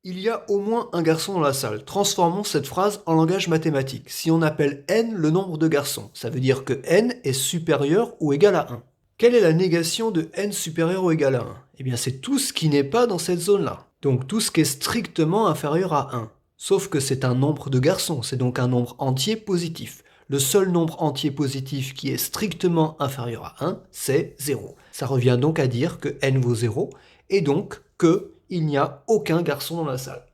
Il y a au moins un garçon dans la salle. Transformons cette phrase en langage mathématique. Si on appelle n le nombre de garçons, ça veut dire que n est supérieur ou égal à 1. Quelle est la négation de n supérieur ou égal à 1? Eh bien, c'est tout ce qui n'est pas dans cette zone-là. Donc tout ce qui est strictement inférieur à 1. Sauf que c'est un nombre de garçons, c'est donc un nombre entier positif. Le seul nombre entier positif qui est strictement inférieur à 1, c'est 0. Ça revient donc à dire que n vaut 0, et donc que il n'y a aucun garçon dans la salle.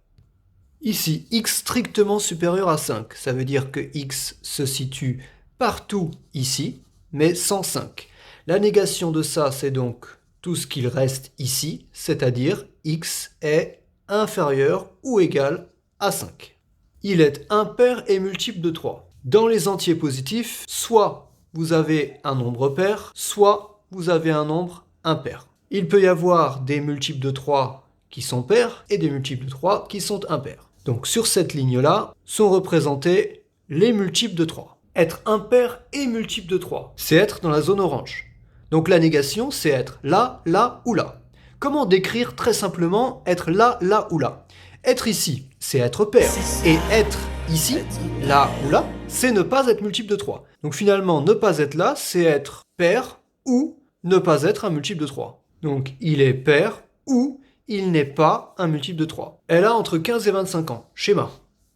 Ici, x strictement supérieur à 5, ça veut dire que x se situe partout ici, mais sans 5. La négation de ça, c'est donc tout ce qu'il reste ici, c'est-à-dire x est inférieur ou égal à 5. Il est impair et multiple de 3. Dans les entiers positifs, soit vous avez un nombre pair, soit vous avez un nombre impair. Il peut y avoir des multiples de 3 qui sont pairs et des multiples de 3 qui sont impairs. Donc sur cette ligne-là sont représentés les multiples de 3. Être impair et multiple de 3, c'est être dans la zone orange. Donc la négation, c'est être là, là ou là. Comment décrire très simplement être là, là ou là? Être ici, c'est être pair. Et être ici, là ou là, c'est ne pas être multiple de 3. Donc finalement, ne pas être là, c'est être pair ou ne pas être un multiple de 3. Donc il est pair ou il n'est pas un multiple de 3. Elle a entre 15 et 25 ans. Schéma.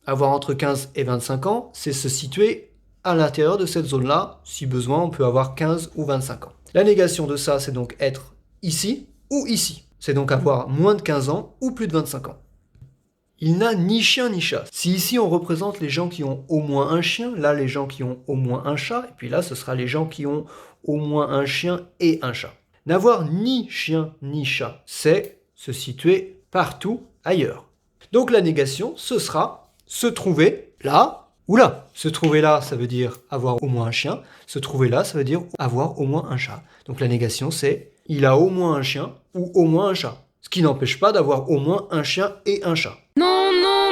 Avoir entre 15 et 25 ans, c'est se situer à l'intérieur de cette zone-là. Si besoin, on peut avoir 15 ou 25 ans. La négation de ça, c'est donc être ici ou ici. C'est donc avoir moins de 15 ans ou plus de 25 ans. Il n'a ni chien ni chat. Si ici on représente les gens qui ont au moins un chien, là les gens qui ont au moins un chat, et puis là ce sera les gens qui ont au moins un chien et un chat. N'avoir ni chien ni chat, c'est se situer partout ailleurs. Donc la négation, ce sera se trouver là ou là. Se trouver là, ça veut dire avoir au moins un chien. Se trouver là, ça veut dire avoir au moins un chat. Donc la négation, c'est il a au moins un chien ou au moins un chat. Ce qui n'empêche pas d'avoir au moins un chien et un chat. Non, non